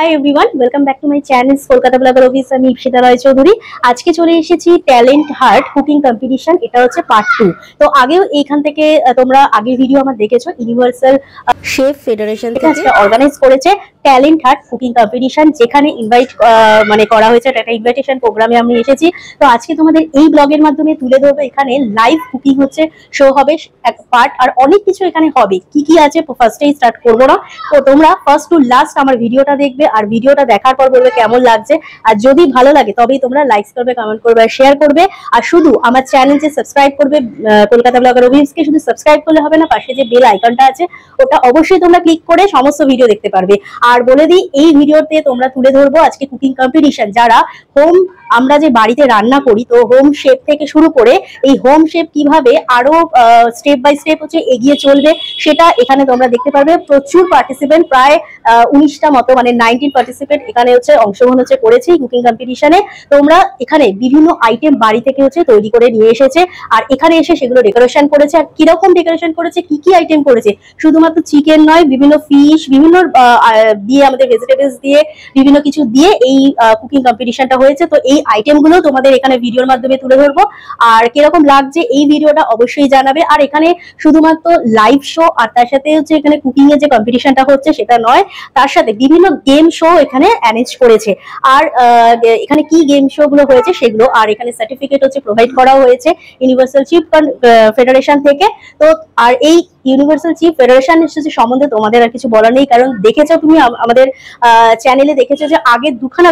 Hi everyone, welcome back to my channel Kolkata blogger office. আমি ইপসিতা রায় চৌধুরী। আজকে চলে এসেছি ট্যালেন্ট হার্ট কুকিং কম্পিটিশন, এটা হচ্ছে পার্ট 2। তো আগেও এইখান থেকে তোমরা আগের ভিডিও আমার দেখেছো, ইউনিভার্সাল শেফ ফেডারেশন থেকে আজকে অর্গানাইজ করেছে ট্যালেন্ট হার্ট কুকিং কম্পিটিশন, যেখানে ইনভাইট করা হয়েছে। একটা ইনভাইটেশন প্রোগ্রামে আমি এসেছি। তো আজকে তোমাদের এই ব্লগের মাধ্যমে তুলে ধরবো, এখানে লাইভ কুকিং হচ্ছে, শো হবে এক পার্ট, আর অনেক কিছু এখানে হবে। কি কি আছে ফার্স্টেই স্টার্ট করবো না, তো তোমরা ফার্স্ট টু লাস্ট আমার ভিডিওটা দেখবে, আর ভিডিওটা দেখার পর বলবে কেমন লাগছে। আর যদি ভালো লাগে তবেই তোমরা লাইক করবে, কমেন্ট করবে আর শেয়ার করবে। আর শুধু আমার চ্যানেল যে সাবস্ক্রাইব করবে, কলকাতা ব্লগার অভিয়াসকে শুধু সাবস্ক্রাইব করলে হবে না, পাশে যে বেল আইকনটা আছে ওটা অবশ্যই তোমরা ক্লিক করে সমস্ত ভিডিও দেখতে পারবে। আর বলে দিই, এই ভিডিওতে তোমরা তুলে ধরবো আজকে কুকিং কম্পিটিশন, যারা হোম, আমরা যে বাড়িতে রান্না করি, তো হোম শেফ থেকে শুরু করে এই হোম শেফ কিভাবে আরো স্টেপ বাই স্টেপ হচ্ছে এগিয়ে চলবে, সেটা এখানে তোমরা দেখতে পারবে। প্রচুর পার্টিসিপেন্ট, প্রায় 19টা মতো, মানে 19 পার্টিসিপেন্ট এখানে হচ্ছে অংশগ্রহণ হচ্ছে করেছে কুকিং কম্পিটিশনে। তোমরা এখানে বিভিন্ন আইটেম বাড়ি থেকে হচ্ছে তৈরি করে নিয়ে এসেছে, আর এখানে এসে সেগুলো ডেকোরেশন করেছে। আর কিরকম ডেকোরেশন করেছে, কি কি আইটেম করেছে, শুধুমাত্র চিকেন নয়, বিভিন্ন ফিশ, বিভিন্ন দিয়ে, আমাদের ভেজিটেবলস দিয়ে, বিভিন্ন কিছু দিয়ে এই কুকিং কম্পিটিশনটা হয়েছে। তো এই আইটেম গুলো তোমাদের এখানে ভিডিওর মাধ্যমে তুলে ধরবো, আর কিরকম লাগছে এই ভিডিওটা অবশ্যই জানাবে। আর এখানে শুধুমাত্র লাইভ শো, আর তার সাথে হচ্ছে এখানে কুকিং এর যে কম্পিটিশনটা হচ্ছে সেটা নয়, তার সাথে বিভিন্ন গেম শো এখানে অ্যারেঞ্জ করেছে। আর এখানে কি গেম শো গুলো হয়েছে সেগুলো, আর এখানে সার্টিফিকেট হচ্ছে প্রোভাইড করা হয়েছে ইউনিভার্সাল চিফ ফেডারেশন থেকে। তো আর এই ইউনিভার্সাল চিফ ফেডারেশন সম্বন্ধে তোমাদের আর কিছু বলার নেই, কারণ দেখেছো তুমি আমাদের চ্যানেলে দেখেছো যে আগের দুখানা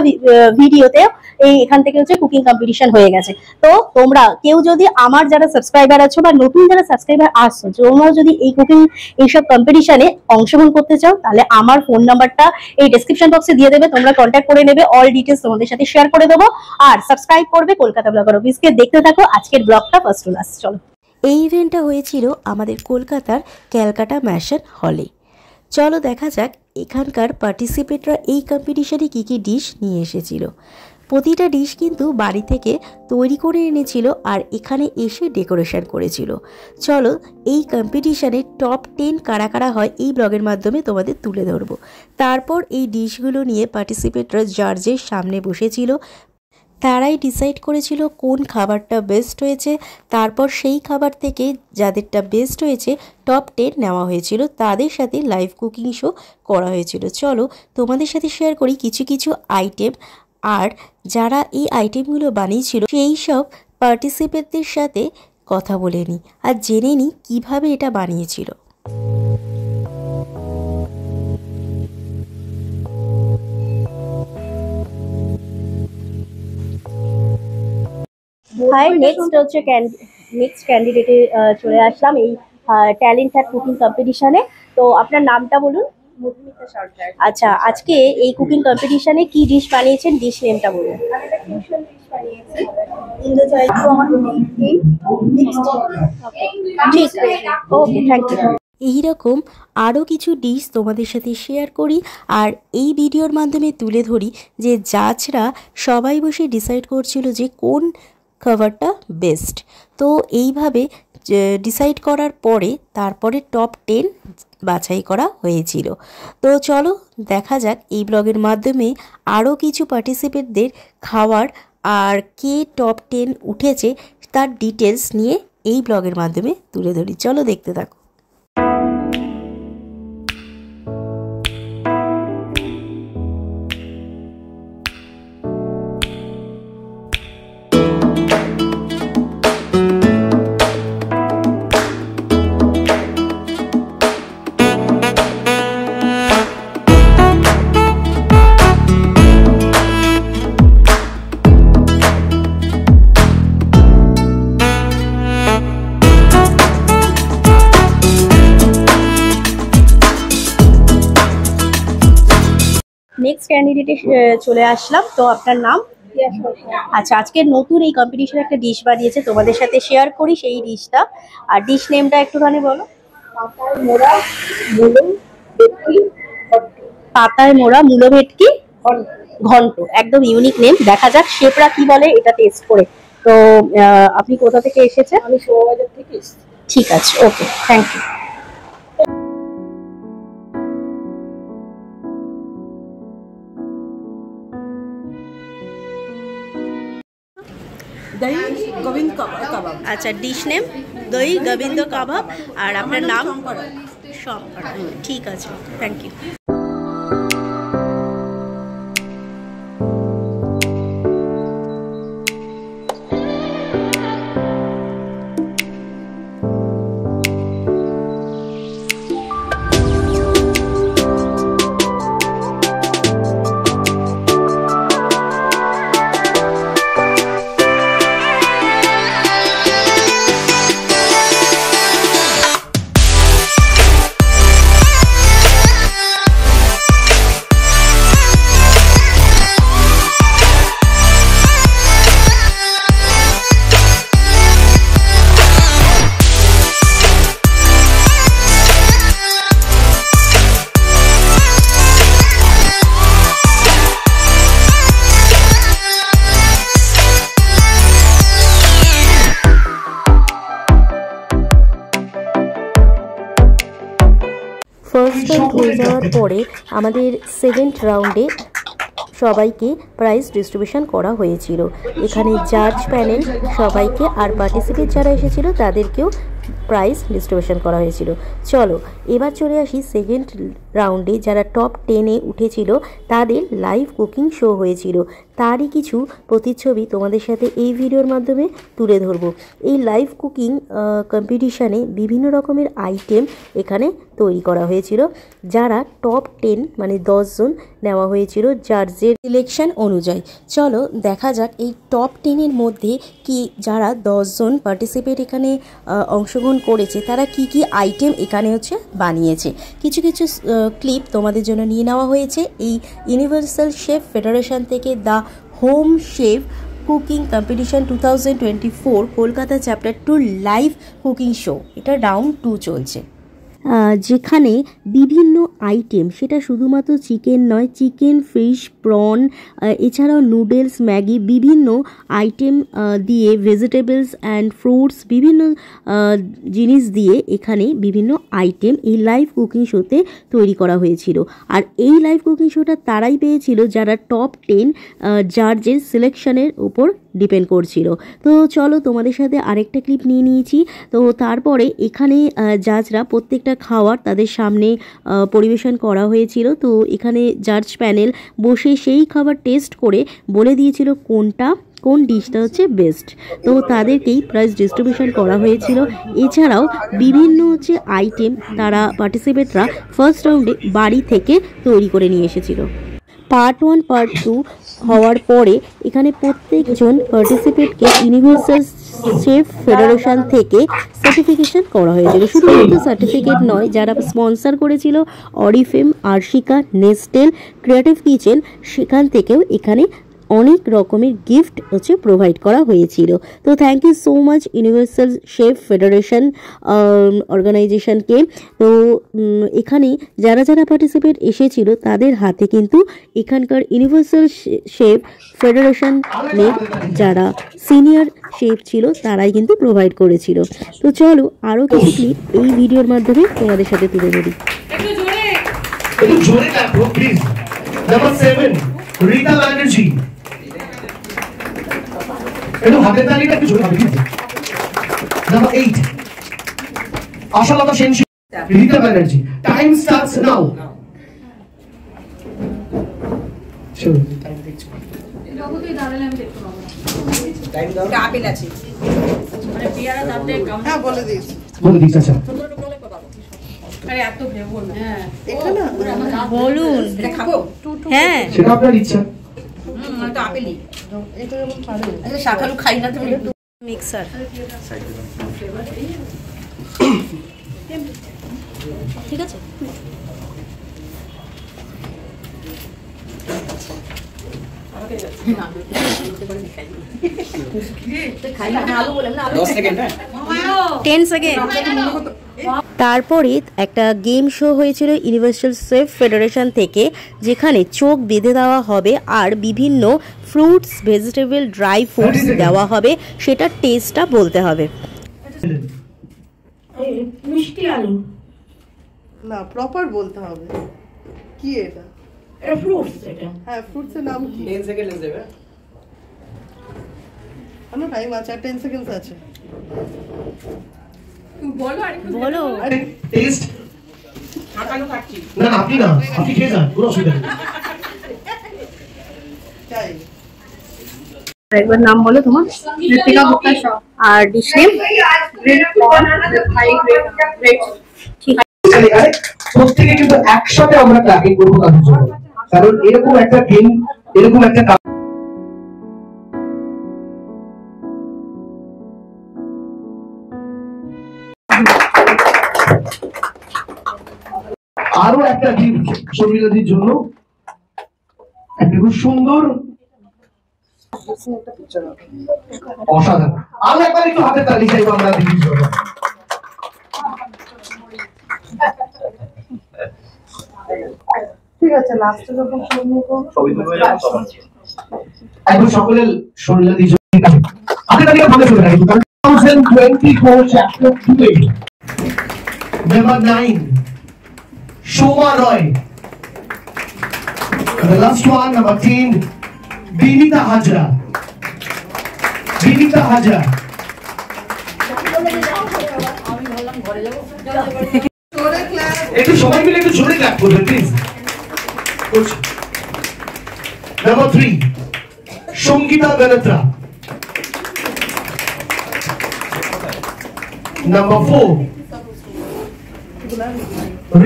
ভিডিওতে এই এখান থেকে হচ্ছে কুকিং কম্পিটিশন হয়ে গেছে। তো তোমরা কেউ যদি, আমার যারা সাবস্ক্রাইবার আছো বা নতুন যারা সাবস্ক্রাইবার আসছো, তোমরা যদি এই কুকিং এইসব কম্পিটিশনে অংশগ্রহণ করতে চাও, তাহলে আমার ফোন নাম্বারটা এই ডেসক্রিপশন বক্সে দিয়ে দেবে, তোমরা কন্ট্যাক্ট করে নেবে। অল ডিটেলস তোমাদের সাথে শেয়ার করে দেবো, আর সাবস্ক্রাইব করবে কলকাতা ব্লগার অফিসকে। দেখতে থাকো আজকের ব্লগটা ফার্স্ট টু লাস্ট। চলো। এই ইভেন্টটা হয়েছিল আমাদের কলকাতার ক্যালকাটা ম্যাশন হলে। চলো দেখা যাক এখানকার পার্টিসিপেন্টরা এই কম্পিটিশনে কী কী ডিশ নিয়ে এসেছিল। প্রতিটা ডিশ কিন্তু বাড়ি থেকে তৈরি করে এনেছিল, আর এখানে এসে ডেকোরেশন করেছিল। চলো এই কম্পিটিশনে টপ 10 কারা কারা হয় এই ব্লগের মাধ্যমে তোমাদের তুলে ধরবো। তারপর এই ডিশগুলো নিয়ে পার্টিসিপেন্টরা জার্জের সামনে বসেছিল, তারাই ডিসাইড করেছিল কোন খাবারটা বেস্ট হয়েছে। তারপর সেই খাবার থেকে যাদেরটা বেস্ট হয়েছে টপ 10 নেওয়া হয়েছিল, তাদের সাথে লাইভ কুকিং শো করা হয়েছিল। চলো তোমাদের সাথে শেয়ার করি কিছু কিছু আইটেম, আর যারা এই আইটেমগুলো বানিয়েছিল সেই সব পার্টিসিপেন্টদের সাথে কথা বলে নিই আর জেনে নিই কীভাবে এটা বানিয়েছিল। হাই, নেক্সট ক্যান্ডিডেটে চলে আসলাম এই ট্যালেন্ট হার্ট কুকিং কম্পিটিশনে। তো আপনার নামটা বলুন। আচ্ছা, আজকে এই কুকিং কম্পিটিশনে কি ডিশ বানিয়েছেন, ডিশ নেমটা বলুন। ঠিক আছে, ওকে, থ্যাংক ইউ। এইরকম আরও কিছু ডিশ তোমাদের সাথে শেয়ার করি, আর এই ভিডিওর মাধ্যমে তুলে ধরি যে জাজরা সবাই বসে ডিসাইড করছিল যে কোন খাবারটা বেস্ট। তো এইভাবে ডিসাইড করার পরে তারপরে টপ 10 বাছাই করা হয়েছিল। তো চলো দেখা যাক এই ব্লগের মাধ্যমে আরও কিছু পার্টিসিপেন্টদের খাওয়ার, আর কে টপ 10 উঠেছে তার ডিটেলস নিয়ে এই ব্লগের মাধ্যমে তুলে ধরি। চলো দেখতে থাকো। নেক্সট ক্যান্ডিডেটে চলে আসলাম। তো আপনার নাম? আচ্ছা, আজকে নতুন এই কম্পিটিশনে একটা ডিশ বানিয়েছে, তোমাদের সাথে শেয়ার করি সেই ডিশটা। আর ডিশ নেমটা একটুখানি বলো। পাতায় মোড়া মূলো ভেটকি ঘন্ট, একদম ইউনিক নেম। দেখা যাক শেফরা কি বলে এটা টেস্ট করে। তো আপনি কোথা থেকে এসেছেন? আমি শোভাবাজার থেকে এসেছি। ঠিক আছে, ওকে, থ্যাংক ইউ। আচ্ছা, ডিশ নেম দই গোবিন্দ কাবাব। আর আপনার নাম? শঙ্কর। ঠিক আছে, থ্যাংক ইউ। ফার্স্ট রাউন্ড হয়ে যাওয়ার পরে আমাদের সেকেন্ড রাউন্ডে সবাইকে প্রাইজ ডিস্ট্রিবিউশন করা হয়েছিল। এখানে জাজ প্যানেল সবাইকে আর পার্টিসিপেট যারা এসেছিল তাদেরকেও প্রাইজ ডিস্ট্রিবিউশন করা হয়েছিল। চলো এবার চলে আসি সেকেন্ড রাউন্ডে। যারা টপ 10-এ উঠেছিল তাদের লাইভ কুকিং শো হয়েছিল, তারই কিছু প্রতিচ্ছবি তোমাদের সাথে এই ভিডিওর মাধ্যমে তুলে ধরবো। এই লাইভ কুকিং কম্পিটিশানে বিভিন্ন রকমের আইটেম এখানে তৈরি করা হয়েছিল। যারা টপ 10 মানে 10 জন নেওয়া হয়েছিল জাজের সিলেকশন অনুযায়ী। চলো দেখা যাক এই টপ 10-এর মধ্যে কি যারা 10 জন পার্টিসিপেট এখানে অংশগ্রহণ করেছে তারা কি কি আইটেম এখানে হচ্ছে বানিয়েছে। কিছু কিছু ক্লিপ তোমাদের জন্য নিয়ে নেওয়া হয়েছে এই ইউনিভার্সাল শেফ ফেডারেশন থেকে the home chef cooking competition 2024 Kolkata chapter 2 live cooking show. এটা রাউন্ড 2 চলছে, যেখানে বিভিন্ন আইটেম, সেটা শুধুমাত্র চিকেন নয়, চিকেন, ফিশ, প্রন, এছাড়াও নুডলস, ম্যাগি, বিভিন্ন আইটেম দিয়ে ভেজিটেবলস অ্যান্ড ফ্রুটস, বিভিন্ন জিনিস দিয়ে এখানে বিভিন্ন আইটেম এই লাইভ কুকিং শোতে তৈরি করা হয়েছিল। আর এই লাইভ কুকিং শোটা তারাই পেয়েছিল যারা টপ 10 জাজের সিলেকশনের উপর ডিপেন্ড করছিল। তো চলো তোমাদের সাথে আরেকটা ক্লিপ নিয়ে নিয়েছি। তো তারপরে এখানে জাজরা প্রত্যেকটা খাবার তাদের সামনে পরিবেশন করা হয়েছিল। তো এখানে জাজ প্যানেল বসে সেই খাবার টেস্ট করে বলে দিয়েছিল কোন ডিশটা হচ্ছে বেস্ট। তো তাদেরকেই প্রাইজ ডিস্ট্রিবিউশন করা হয়েছিল। এছাড়াও বিভিন্ন হচ্ছে আইটেম তারা পার্টিসিপেটরা ফার্স্ট রাউন্ডে বাড়ি থেকে তৈরি করে নিয়ে এসেছিল। পার্ট 1 পার্ট 2 হওয়ার পরে এখানে প্রত্যেকজন পার্টিসিপেটকে ইউনিভার্সাল শেফ ফেডারেশন থেকে সার্টিফিকেশন করা হয়েছিল। শুধুমাত্র সার্টিফিকেট নয়, যারা স্পন্সর করেছিল অরিফেম, আরশিকা, নেস্টেল, ক্রিয়েটিভ কিচেন, সেখান থেকেও এখানে অনেক রকমের গিফট হচ্ছে প্রোভাইড করা হয়েছিল। তো thank you so much universal chef federation অর্গানাইজেশনকে। তো এখানে যারা পার্টিসিপেট এসেছিল তাদের হাতে কিন্তু এখানকার ইউনিভার্সাল শেফ ফেডারেশনের যারা সিনিয়র শেফ ছিল তারাই কিন্তু প্রোভাইড করেছিল। তো চলো আরও কিছু ক্লিপ এই ভিডিওর মাধ্যমে তোমাদের সাথে তুলে ধরি। রিতা ব্যানার্জি, একটু হাতের তালিটা একটু জোরে হবে please. Number 8 Ashalata Sen, Rita Banerjee. Time starts now. চলো টাইম দেখছো, লোগো তুই দাঁড়ালে আমি দেখতে পাবো। টাইম দাও, আপেল আছে মানে পিয়ারা দাঁতে কম। হ্যাঁ বলে দিস আচ্ছা। আরে এত ভেবো না। হ্যাঁ এখানে বলুন দেখাবো। হ্যাঁ সেটা আপনার ইচ্ছা। আমি তো আপেলই এটা যেমন পারে। আচ্ছা শাকালু খাই না তুমি। মিক্সার ঠিক আছে। তারপরে একটা গেম শো হয়েছিল ইউনিভার্সাল শেফ ফেডারেশন থেকে, যেখানে চোখ বেঁধে দেওয়া হবে আর বিভিন্ন ফ্রুটস, ভেজিটেবল, ড্রাই ফ্রুটস দেওয়া হবে, সেটা টেস্টটা বলতে হবে। মিষ্টি আলু না, প্রপার বলতে হবে। কি এটা? ফ্রুটস। এটা হ্যাঁ ফ্রুটসের নাম কি? 10 সেকেন্ড দেবে। কোনো টাইম আছে, 10 সেকেন্ডস আছে। বলো টেস্ট আটানো খাচ্ছি না আপনি না, আপনি খেয়ে যান, কোনো অসুবিধা নেই। চাই একবার নাম বলো তোমার। ঋতিকা গুপ্তা শাহ। আর ডিশ নেম? প্রত্যেকে কিন্তু একসাথে আমরা ক্লাপিং করবো তাদের জন্য, কারণ এরকম একটা গেম, এরকম একটা আরো একটা গিফট শর্মিলাদির জন্য, একটা খুব সুন্দর অসাধারণ। আরো একবার একটু হাতের তালি চাইবো আমরা দিদির জন্য। ঠিক আছে, লাস্টে যখন শুরু করব একবার সকলের শর্মিলাদির জন্য হাতের তালিকা ভালো চলে রাখবো, কারণ 2024 chapter 2 number 9 Shoma Roy. And the last one, number 10, Binita Hajra. Binita Hajra. একটু সবাই মিলে একটু জোরে ক্ল্যাপ করবেন please. Number 3, Sangeeta Benetra. Number 4,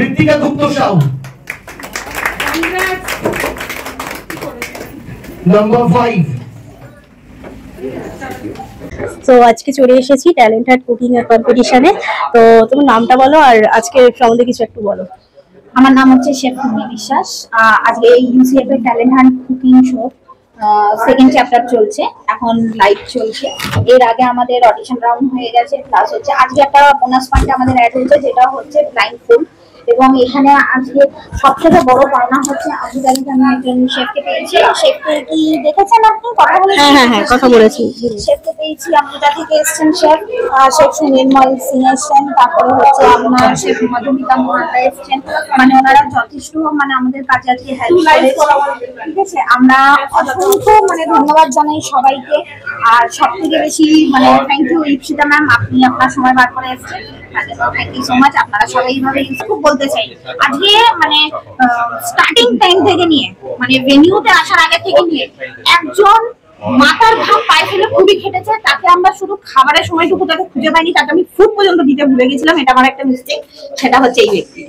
Ritika Gupta Sau. Number 5, তো আজকে চলে এসেছি ট্যালেন্ট হান্ট কুকিং এর কম্পিটিশনে। তো তোমার নামটা বলো আর আজকে সম্বন্ধে কিছু একটু বলো। আমার নাম হচ্ছে শেফ রুবি বিশ্বাস। আজকে এই ইউসিএফ এর talent hunt cooking show second chapter চলছে, এখন লাইভ চলছে। এর আগে আমাদের অডিশন রাউন্ড হয়ে গেছে, প্লাস হচ্ছে আজকে একটা বোনাস পয়েন্ট আমাদের অ্যাড হয়েছে, যেটা হচ্ছে ব্লাইন্ড ফুড। এবং এখানে আজকে সবথেকে বড় পাওনা হচ্ছে আবু দাবিতে আমি একজন শেফকে পেয়েছি। শেফকে কি দেখেছেন আপনি? কথা বলেছি। হ্যাঁ কথা বলেছি। শেফকে পেয়েছি, আবুদা থেকে এসেছেন শেফ, শেফ নির্মল সিং এসেছেন, তারপরে হচ্ছে আপনার শেফ মধুমিতা মোহান্তা এসেছেন। মানে ওনারা যথেষ্ট মানে আমাদের কাজে আজকে হেল্প করেছে। ঠিক আছে, আমরা অসংখ্য মানে ধন্যবাদ জানাই সবাইকে। আর সব থেকে বেশি মানে থ্যাংক ইউ ইপসিতা ম্যাম, আপনি আপনার সময় বার করে এসেছেন, থ্যাংক ইউ সো মাচ। আপনারা সবাই এইভাবে খুব বলতে চাই আজকে মানে স্টার্টিং টাইম থেকে নিয়ে মানে ভেনিউতে আসার আগে থেকে নিয়ে একজন মাথার ঘাম পায়ে ফেলে খুবই খেটেছে, তাকে আমরা শুধু খাবারের সময়টুকু তাকে খুঁজে পাইনি, তাকে আমি ফুড পর্যন্ত দিতে ভুলে গেছিলাম। এটা আমার একটা মিস্টেক, সেটা হচ্ছে এই ব্যক্তি।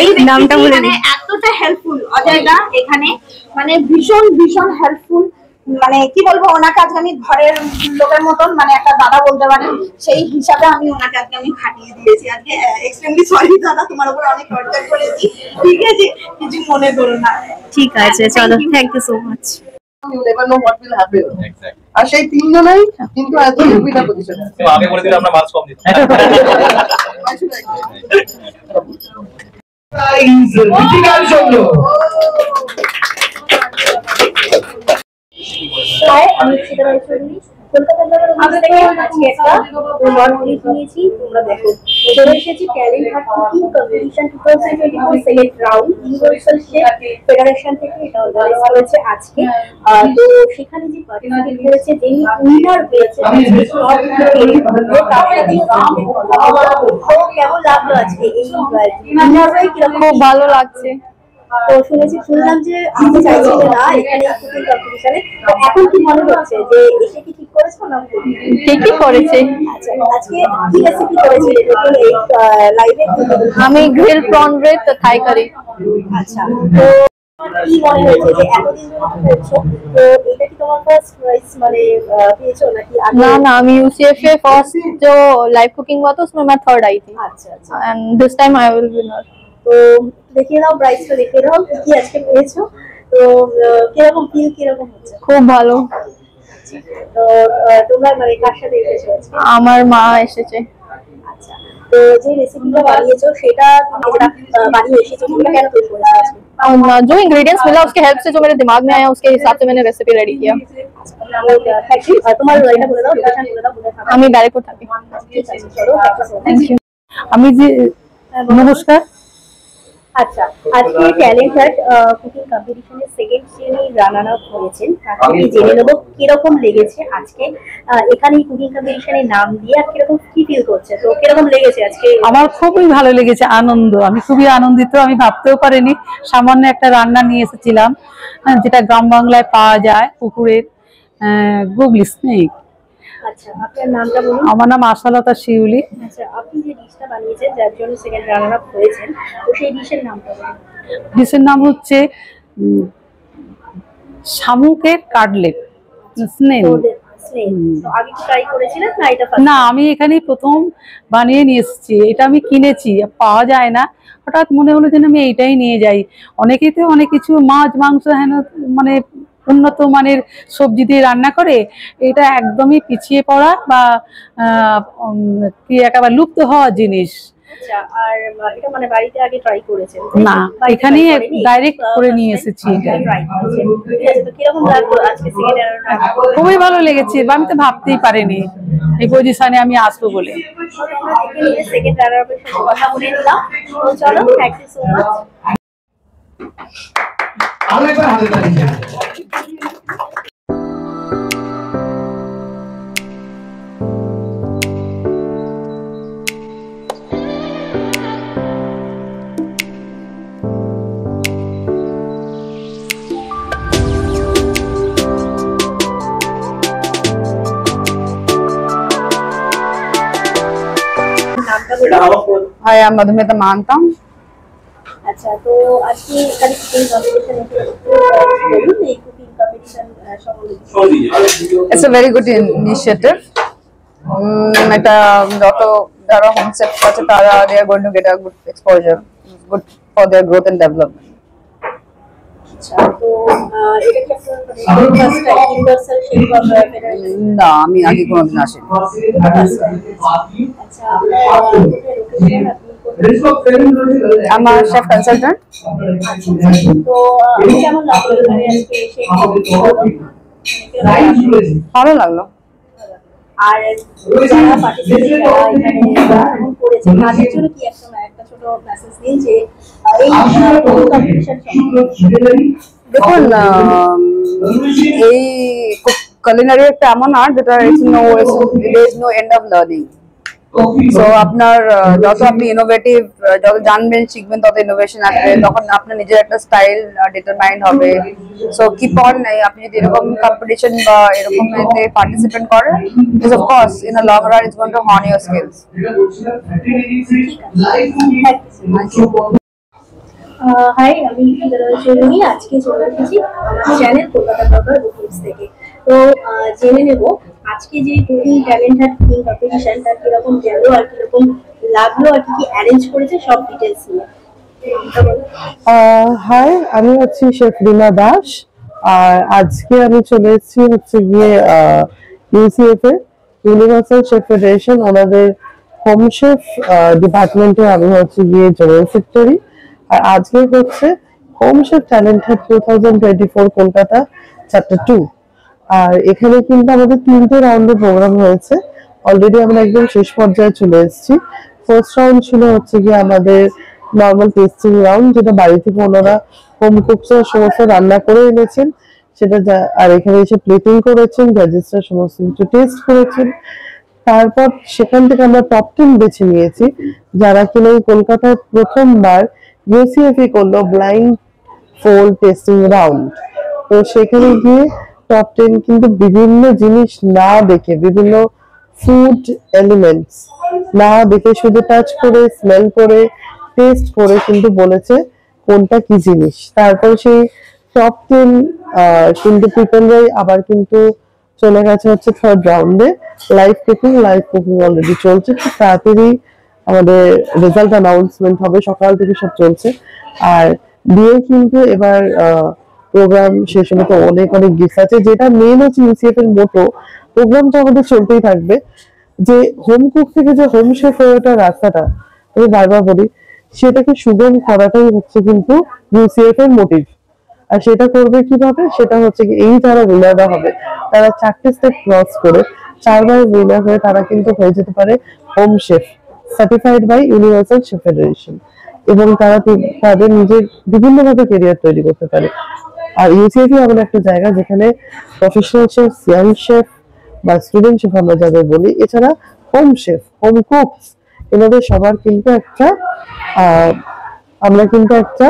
এই নামটা মানে এতটা হেল্পফুল অজয় দা এখানে, মানে ভীষণ ভীষণ হেল্পফুল। মানে কি বলবো, ওনাকে আজকে আমি ঘরের লোকের মতন মানে একটা দাদা বলতে পারেন, সেই হিসাবে আমি ওনাকে আজকে আমি খাটিয়ে দিয়েছি। আজকে এক্সট্রিমলি সরি দাদা, তোমার উপর অনেক টর্চার করেছি, ঠিক আছে, কিছু মনে করো না। ঠিক আছে, চলো, thank you so much. you never know what will happen. আর সেই তিনজনই কিন্তু এত সুবিধা পজিশনে আছে। আগে বলে দিলে আমরা মার্কস কম দিতাম। প্রাইজ ঋতিকার জন্য। হাই, আমি ইপসিতা রায়চৌধুরী, কলকাতা নগর অফিস থেকে আজকে একটা ওয়ার্ড ক্লিপ নিয়েছি। তোমরা দেখো, চলে এসেছি talent hunt cooking competition 2024 second round universal chef federation থেকে। এটা অর্গানাইজ হয়েছে আজকে। তো সেখানে যে পার্টিসিপেট করেছে, যিনি উইনার হয়েছে, কেমন লাগলো আজকে এই উইনার হয়ে? কিরকম? খুব ভালো লাগছে। তো শুনলাম যে আপনি চাইছিলেন না এখানে কুকিং কম্পিটিশনে, তো এখন কি মনে হচ্ছে যে এসে কি ঠিক করেছো না? ঠিকই করেছে। আচ্ছা, আজকে কি রেসিপি করেছিলে নতুন এই লাইভে? আমি গ্রিল প্রন উইথ থাই কারি। আচ্ছা, তো কি মনে হয়েছে যে এতদিন ধরে করছো, তো এটা কি তোমার ফার্স্ট প্রাইজ মানে পেয়েছো নাকি? ना ना, আমি यूसीएफ में फर्स्ट जो लाइव कुकिंग हुआ था उसमें मैं थर्ड आई थी। আচ্ছা আচ্ছা, and this time I will winner. তো দেখিয়ে দাও প্রাইজটা, দেখিয়ে দাও কি আজকে পেয়েছো। তো কিরকম ফিল, কিরকম হচ্ছে? খুব ভালো। তো তোমরা মানে কার সাথে এসেছো আজকে? আমার মা এসেছে। আচ্ছা, তো যে রেসিপিটা বানিয়েছো সেটা তুমি যেটা বানিয়ে এসেছো সেটা কেন তৈরি করেছো আজকে? जो इंग्रेडिएंट्स मिला उसके हेल्प से जो मेरे दिमाग में आया उसके हिसाब से मैंने रेसिपी रेडी किया। তোমার এটা বলে দাও, লোকেশন বলে দাও। আমি ব্যারাকপুর থাকি। ঠিক আছে, চলো। Thank you. আমি যে নমস্কার, আচ্ছা, আজকে ট্যালেন্ট হান্ট কুকিং কম্পিটিশনের সেকেন্ড যিনি রানার আপ হয়েছেন তাকে জেনে নেবো কিরকম লেগেছে আজকে এখানে কুকিং কম্পিটিশনের নাম দিয়ে, আর কিরকম কি ফিল করছে, তো কিরকম লেগেছে আজকে? আমার খুবই ভালো লেগেছে, আনন্দ, আমি খুবই আনন্দিত। আমি ভাবতেও পারিনি সামান্য একটা রান্না নিয়ে এসেছিলাম যেটা গ্রাম বাংলায় পাওয়া যায়, পুকুরের গুগলি স্নেক। আচ্ছা, আপনার নামটা বলুন। আমার নাম আশালতা শিউলি। আচ্ছা, আপনি যে ডিশটা বানিয়েছেন যার জন্য সেকেন্ড রানার আপ হয়েছেন, তো সেই ডিশের নামটা বলুন। ডিশের নাম হচ্ছে শামুকের কাটলেট স্নেক। আগে কি ট্রাই করেছিলেন না এটা? না, আমি এখানেই প্রথম বানিয়ে নিয়ে এসেছি। এটা আমি কিনেছি, পাওয়া যায় না। হঠাৎ মনে হলো যে আমি এইটাই নিয়ে যাই। অনেকেই তো অনেক কিছু মাছ মাংস হেন মানে উন্নত মানের সবজি দিয়ে রান্না করে, এটা একদমই পিছিয়ে পড়া বা কি একেবারে লুপ্ত হওয়া জিনিস। আচ্ছা, আর এটা মানে বাড়িতে আগে ট্রাই করেছেন? না, এখানে ডাইরেক্ট করে নিয়ে এসেছি এটা। তো কিরকম লাগলো আজকে সেকেন্ড রানার আপ? খুবই ভালো লেগেছে, আমি তো ভাবতেই পারিনি এই পজিশনে আমি আসবো বলে। সেকেন্ড রানার আপের সাথে কথা বলে নিলাম। তো চলো, থ্যাংক ইউ সো মাচ। আরেকবার হাতে তালি চাই। Hi, I'm Madhumita Mantam. আচ্ছা, তো আজকে এখানে কুকিং কম্পিটিশন বলুন, এই কুকিং কম্পিটিশন সম্বন্ধে। It's a very good initiative. এটা যত যারা হোম সেট আছে তারা they are going to get a good exposure, good for their growth and development. আচ্ছা, তো এটা কি আপনার first time universal chef federation? না, আমি আগে কোনোদিন আসিনি। আচ্ছা, আপনার লোকেশন আমার শেফ কনসালটেন্ট। তো কেমন লাগলো এখানে আজকে শেফ? ভালো লাগলো। আর যারা পার্টিসিপেট যারা এখানে করেছে তাদের জন্য কি একটা ছোট মেসেজ দিন যে এই কম্পিটিশন দেখুন, এই culinary একটা এমন আর্ট যেটা there is no end of learning. So আপনার যত আপনি ইনোভেটিভ যত জানবেন শিখবেন তত ইনোভেশন আসবে, তখন আপনার নিজের একটা স্টাইল ডিটারমাইন্ড হবে। সো কিপ অন, আপনি যদি এরকম কম্পিটিশন বা এরকম এতে পার্টিসিপেট করেন, is of course in a long run it's going to hone your skills. Hi, আমি চৌধুরী। আজকে চলে এসেছি চ্যানেল কলকাতা ব্লগার বুকিংস থেকে। তো জেনে নেব আজকে যে cooking talent hunt cooking competition তার কিরকম গেল আর কিরকম লাগলো আর কি অ্যারেঞ্জ করেছে সব ডিটেলস নিয়ে। হাই, আমি হচ্ছি শেফ রিমা দাস। আর আজকে আমি চলে এসেছি হচ্ছে গিয়ে ইউসিএফ এ, ইউনিভার্সাল শেফ ফেডারেশন, ওনাদের হোম শেফ ডিপার্টমেন্টে আমি হচ্ছে গিয়ে জেনারেল সেক্রেটারি। আর আজকে হচ্ছে home chef talent hunt 2024 Kolkata chapter 2। আর এখানে কিন্তু আমাদের 3টে রাউন্ডের প্রোগ্রাম হয়েছে। অলরেডি আমরা একদম শেষ পর্যায়ে চলে এসেছি। ফার্স্ট রাউন্ড ছিল হচ্ছে গিয়ে আমাদের নর্মাল টেস্টিং রাউন্ড, যেটা বাড়ি থেকে ওনারা হোম কুকসরা সমস্ত রান্না করে এনেছেন সেটা, আর এখানে এসে প্লেটিং করেছেন, জাজেসরা সমস্ত কিছু টেস্ট করেছেন। তারপর সেখান থেকে আমরা টপ 10 বেছে নিয়েছি যারা কিনা কলকাতায় প্রথমবার ইউসিএফ করলো ব্লাইন্ড ফোল্ড টেস্টিং রাউন্ড। তো সেখানে গিয়ে টপ 10 কিন্তু বিভিন্ন জিনিস না দেখে, বিভিন্ন ফুড এলিমেন্টস না দেখে শুধু টাচ করে, স্মেল করে, টেস্ট করে কিন্তু বলেছে কোনটা কি জিনিস। তারপর সেই টপ 10 কিন্তু পিপলরাই আবার কিন্তু চলে গেছে হচ্ছে থার্ড রাউন্ডে লাইভ কুকিং অলরেডি চলছে। খুব তাড়াতাড়ি আমাদের রেজাল্ট অ্যানাউন্সমেন্ট হবে, সকাল থেকে সব চলছে। আর দিয়ে কিন্তু এবার প্রোগ্রাম শেষ হলে তো অনেক গিফট আছে, যেটা মেন হচ্ছে ইউসিএফ এর মোটো। প্রোগ্রামটা আমাদের চলতেই থাকবে, যে হোম কুক থেকে যে হোম শেফ হয়ে ওঠার রাস্তাটা আমি বারবার বলি, সেটাকে সুগম করাটাই হচ্ছে কিন্তু ইউসিএফ এর মোটিভ। আর সেটা করবে কিভাবে, সেটা হচ্ছে কি এই যারা উইনাররা হবে তারা 4টে স্টেপ ক্রস করে 4বার উইনার হয়ে তারা কিন্তু হয়ে যেতে পারে home chef certified by universal chef federation. এবং তারা তাদের নিজের বিভিন্নভাবে কেরিয়ার তৈরি করতে পারে। আর ইউসিএফই এমন একটা জায়গা যেখানে প্রফেশনাল শেফ, ইয়াং শেফ বা স্টুডেন্ট শেফ আমরা যাদের বলি, এছাড়া হোম শেফ, হোম কুকস, এনাদের সবার কিন্তু একটা আমরা কিন্তু একটা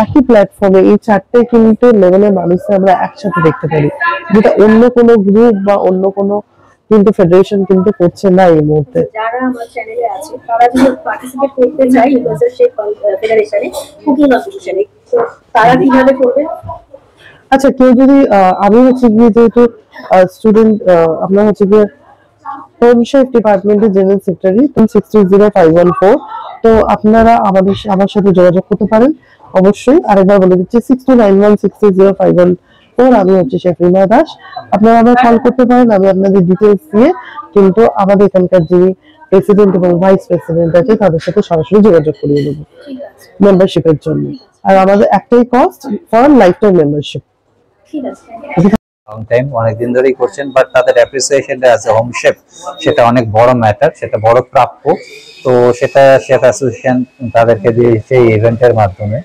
একই প্ল্যাটফর্মে এই চারটে কিন্তু লেভেলের মানুষকে আমরা একসাথে দেখতে পারি, যেটা অন্য কোনো গ্রুপ বা অন্য কোনো কিন্তু ফেডারেশন কিন্তু করছে না এই মুহূর্তে। যারা আমার চ্যানেলে আছে তারা যদি পার্টিসিপেট করতে চায় ইউনিভার্সাল শেফ ফেডারেশনে কুকিং কম্পিটিশনে, তারা কিভাবে করবে? আচ্ছা, কেউ যদি আমি হচ্ছে গিয়ে যেহেতু স্টুডেন্ট, আপনার হচ্ছে গিয়ে হোম শেফ ডিপার্টমেন্টের জেনারেল সেক্রেটারি 2630514, তো আপনারা আমার সাথে যোগাযোগ করতে পারেন অবশ্যই। আরেকবার বলে দিচ্ছি 6291630514, আমি হচ্ছে শেফ রিমা দাস। আপনারা আমার কল করতে পারেন, আমি আপনাদের ডিটেলস দিয়ে কিন্তু আমাদের এখানকার যিনি প্রেসিডেন্ট এবং ভাইস প্রেসিডেন্ট আছে তাদের সাথে সরাসরি যোগাযোগ করিয়ে দেবো মেম্বারশিপের জন্য। আর আমাদের একটাই cost for life time membership. ঠিক আছে, লং টাইম অনেকদিন ধরেই করছেন, বাট তাদের অ্যাপ্রিসিয়েশনটা অ্যাজ এ হোম শেফ সেটা অনেক বড় ম্যাটার, সেটা বড় প্রাপ্য। তো সেটা শেফ অ্যাসোসিয়েশন তাদেরকে দিয়েছে এই ইভেন্টের মাধ্যমে,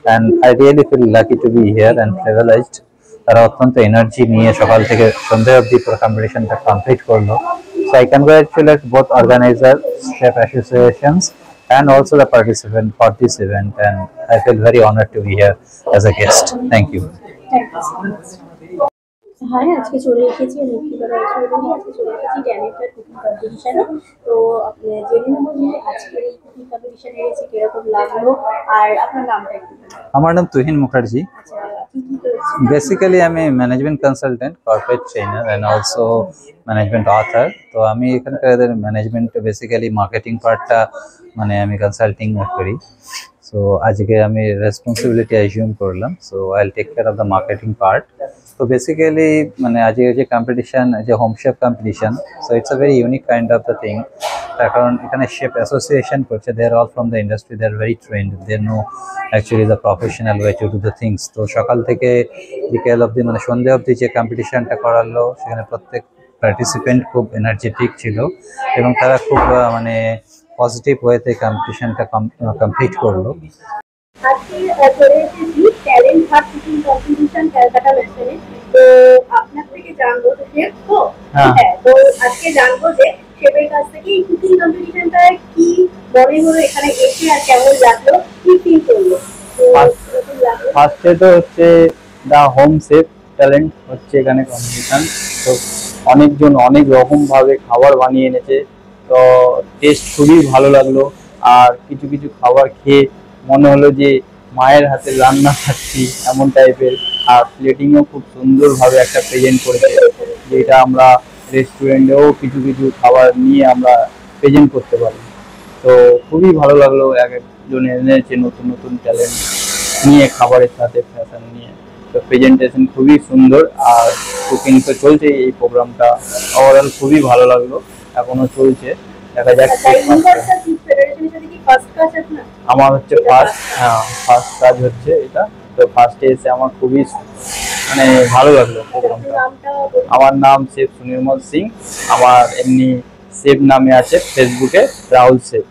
and I really feel lucky to be here and privileged. তারা অত্যন্ত এনার্জি নিয়ে সকাল থেকে সন্ধ্যা অবধি পুরো কম্পিটিশনটা কমপ্লিট করলো। So I congratulate both organizer, chef associations, and also the participant for this event, and I feel very honored to be here as a guest. Thank you. হ্যাঁ, আজকে চলে এসেছি আজকে চলে এসেছি ট্যালেন্টেড কুকিং কম্পিটিশনে। তো আপনি জেনে নেবো যে আজকের এই কুকিং কম্পিটিশনে এসে কিরকম লাগলো, আর আপনার নামটা একটু বলুন। আমার নাম তুহিন মুখার্জি। বেসিক্যালি আমি management consultant, corporate trainer and also management author. তো আমি এখানকার ম্যানেজমেন্ট বেসিক্যালি মার্কেটিং পার্টটা মানে আমি কনসাল্টিং করি। সো আজকে আমি রেসপন্সিবিলিটি অ্যাজিউম করলাম, so I will take care of the marketing part. তো বেসিক্যালি মানে আজকে যে কম্পিটিশন, যে home chef competition, so it's a very unique kind of the thing. তার কারণ এখানে শেফ অ্যাসোসিয়েশন করছে, they are all from the industry, they are very trained, they know actually the professional way to do the things. তো সকাল থেকে বিকেল অবধি মানে সন্ধ্যা অবধি যে কম্পিটিশনটা করালো, সেখানে প্রত্যেক পার্টিসিপেন্ট খুব এনার্জেটিক ছিল এবং তারা খুব মানে পজিটিভ ওয়েতে কম্পিটিশনটা কমপ্লিট করলো। আজকে চলে এসেছি ট্যালেন্ট হাট কুকিং কম্পিটিশন ক্যালকাটা ম্যাশনে। তো আপনার থেকে জানবো, তো শেফ তো হ্যাঁ, তো আজকে জানবো যে শেফের কাছ থেকে এই কুকিং কম্পিটিশনটা কি মনে হলো, এখানে এসে আর কেমন লাগলো, কি ফিল করলো? ফার্স্টে তো হচ্ছে দা হোম শেফ ট্যালেন্ট হচ্ছে এখানে কম্পিটিশন। তো অনেকজন অনেক রকম ভাবে খাবার বানিয়ে এনেছে, তো টেস্ট খুবই ভালো লাগলো। আর কিছু কিছু খাবার খেয়ে মনে হলো যে মায়ের হাতে রান্না খাচ্ছি এমন টাইপের। আর প্লেটিংও খুব সুন্দরভাবে একটা প্রেজেন্ট করেছে, যেটা আমরা রেস্টুরেন্টেও কিছু কিছু খাবার নিয়ে আমরা প্রেজেন্ট করতে পারি। তো খুবই ভালো লাগলো, এক একজন এনেছে নতুন নতুন ট্যালেন্ট নিয়ে খাবারের সাথে ফ্যাশন নিয়ে। তো প্রেজেন্টেশন খুবই সুন্দর, আর কুকিং তো চলছে এই প্রোগ্রামটা, ওভারঅল খুবই ভালো লাগলো, এখনো চলছে, দেখা যাক। আমার হচ্ছে ফার্স্ট কাজ হচ্ছে এটা, তো ফার্স্টে এসে আমার খুবই মানে ভালো লাগলো প্রোগ্রামটা। আমার নাম শেফ সুনির্মল সিং, আমার এমনি শেফ নামে আছে ফেসবুকে রাহুল শেফ।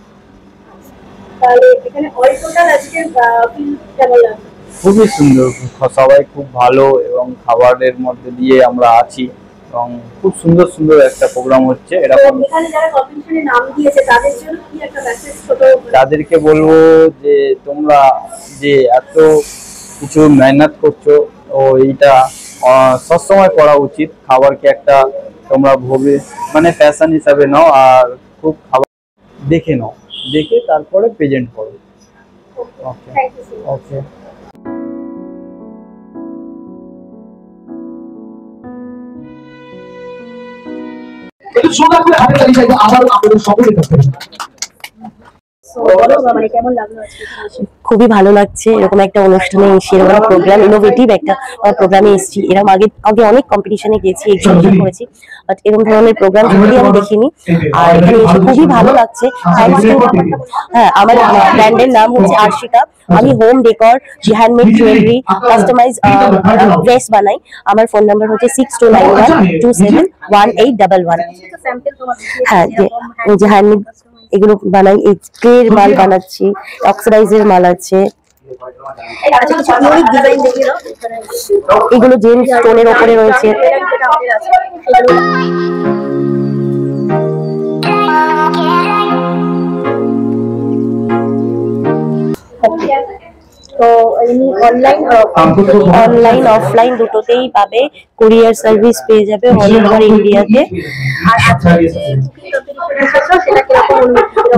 খুবই সুন্দর, সবাই খুব ভালো এবং খাবারের মধ্যে দিয়ে আমরা আছি এবং খুব সুন্দর সুন্দর একটা প্রোগ্রাম হচ্ছে। এরকম তাদেরকে বলবো যে তোমরা যে এত কিছু মেহনত করছো, ও এইটা সবসময় করা উচিত। খাবারকে একটা তোমরা ভবে মানে ফ্যাশন হিসাবে নাও, আর খুব খাবার দেখে নাও, দেখে তারপরে প্রেজেন্ট করো। ওকে ওকে। খুবই ভালো লাগছে এরকম একটা অনুষ্ঠানে এসে, এরকম প্রোগ্রাম, ইনোভেটিভ একটা প্রোগ্রামে এসেছি। এরকম আগে অনেক কম্পিটিশনে গেছি, এক্সিবিশন করেছি, বাট এরকম ধরনের প্রোগ্রাম যদি আমি দেখিনি। আর এখানে এসে খুবই ভালো লাগছে। হ্যাঁ, আমার ব্র্যান্ডের নাম হচ্ছে আর্শিকা। আমি home decor, handmade jewellery, customise dress বানাই। আমার ফোন নাম্বার হচ্ছে 6291271811। হ্যাঁ, যে হ্যান্ডমেড এগুলো বানাই, এই ক্লের মাল বানাচ্ছি, অক্সিডাইজের মাল আছে। এগুলো জেম স্টোনের ওপরে রয়েছে। তো অনলাইন অফলাইন দুটোতেই পাবে, কুরিয়ার সার্ভিস পেয়ে যাবে অল ওভার ইন্ডিয়াতে।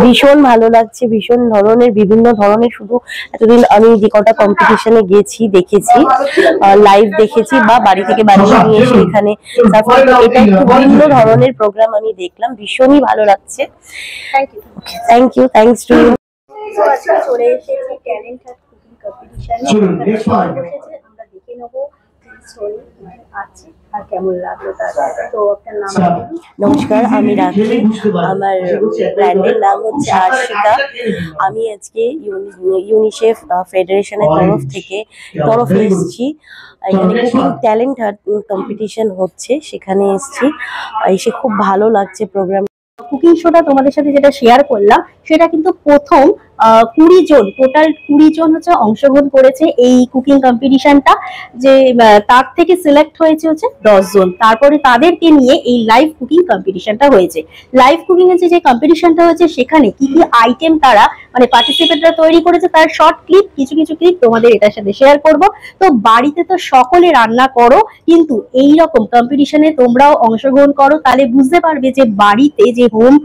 ভীষণ ভালো লাগছে, ভীষণ ধরনের বিভিন্ন ধরনের, শুধু এতদিন আমি যে কটা কম্পিটিশনে গেছি দেখেছি, লাইভ দেখেছি বা বাড়ি থেকে বানিয়ে নিয়ে এসে এখানে এটা একটু ভিন্ন ধরনের প্রোগ্রাম আমি দেখলাম, ভীষণই ভালো লাগছে। Thank you, thanks to you. চলে এসেছি ট্যালেন্ট হার্ট কুকিং কম্পিটিশনে, আমরা দেখে নেবো আছে আর কেমন লাগলো তার। তো আপনার নাম? নমস্কার, আমি রাখি, আমার ব্র্যান্ডের নাম হচ্ছে আর্শিকা। আমি আজকে ইউনিসেফ ফেডারেশনের তরফে এসেছি, এখানে কুকিং ট্যালেন্ট কম্পিটিশন হচ্ছে, সেখানে এসেছি, এসে খুব ভালো লাগছে প্রোগ্রাম। কুকিং শোটা তোমাদের সাথে যেটা শেয়ার করলাম সেটা কিন্তু প্রথম 20 জন, টোটাল 20 জন হচ্ছে অংশগ্রহণ করেছে এই কুকিং কম্পিটিশনটা, যে তার থেকে সিলেক্ট হয়েছে হচ্ছে 10 জন। তারপরে তাদেরকে নিয়ে এই লাইভ কুকিং কম্পিটিশনটা হয়েছে। লাইভ কুকিং এর যে কম্পিটিশনটা হয়েছে সেখানে কি কি আইটেম তারা মানে পার্টিসিপেন্টরা তৈরি করেছে তার শর্ট ক্লিপ, কিছু ক্লিপ তোমাদের এটার সাথে শেয়ার করব। তো বাড়িতে তো সকলে রান্না করো, কিন্তু এই রকম কম্পিটিশনে তোমরাও অংশগ্রহণ করো, তাহলে বুঝতে পারবে যে বাড়িতে যে হোম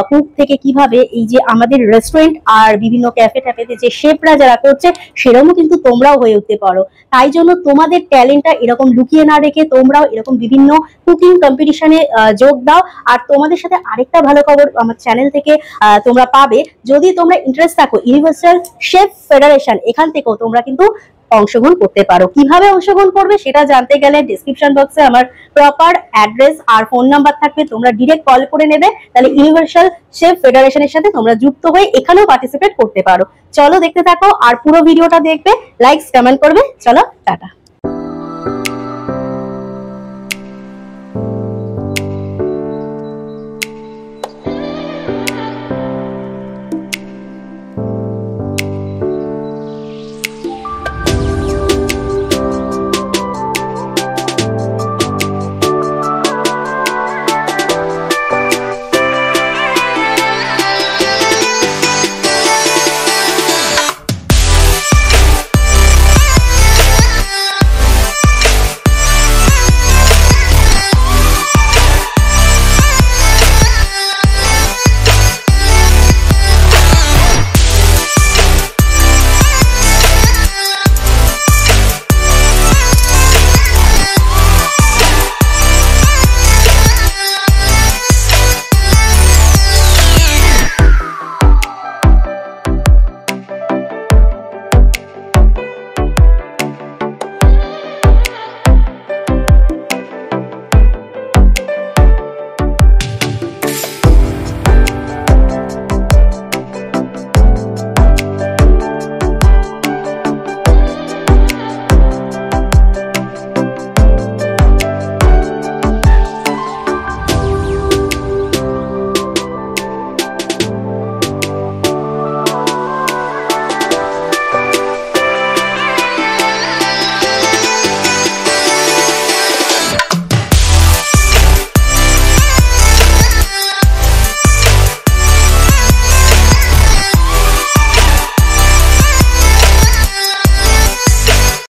কুক থেকে কিভাবে এই যে আমাদের রেস্টুরেন্ট আর বিভিন্ন ক্যাফে ট্যাফেতে যে শেফরা যারা করছে সেরকমও কিন্তু তোমরাও হয়ে উঠতে পারো। তাই জন্য তোমাদের ট্যালেন্টটা এরকম লুকিয়ে না রেখে তোমরাও এরকম বিভিন্ন কুকিং কম্পিটিশনে যোগ দাও। আর তোমাদের সাথে আরেকটা ভালো খবর আমার চ্যানেল থেকে তোমরা পাবে, যদি তোমরা ইন্টারেস্ট থাকো ইউনিভার্সাল শেফ ফেডারেশন, এখান থেকেও তোমরা কিন্তু অংশগ্রহণ করতে পারো। কিভাবে অংশগ্রহণ করবে সেটা জানতে গেলে ডেসক্রিপশন বক্সে আমার প্রপার অ্যাড্রেস আর ফোন নাম্বার থাকবে, তোমরা ডিরেক্ট কল করে নেবে, তাহলে ইউনিভার্সাল শেফ ফেডারেশনের সাথে তোমরা যুক্ত হয়ে এখানেও পার্টিসিপেট করতে পারো। চলো দেখতে থাকো আর পুরো ভিডিওটা দেখবে, লাইকস কমেন্ট করবে। চলো টাটা।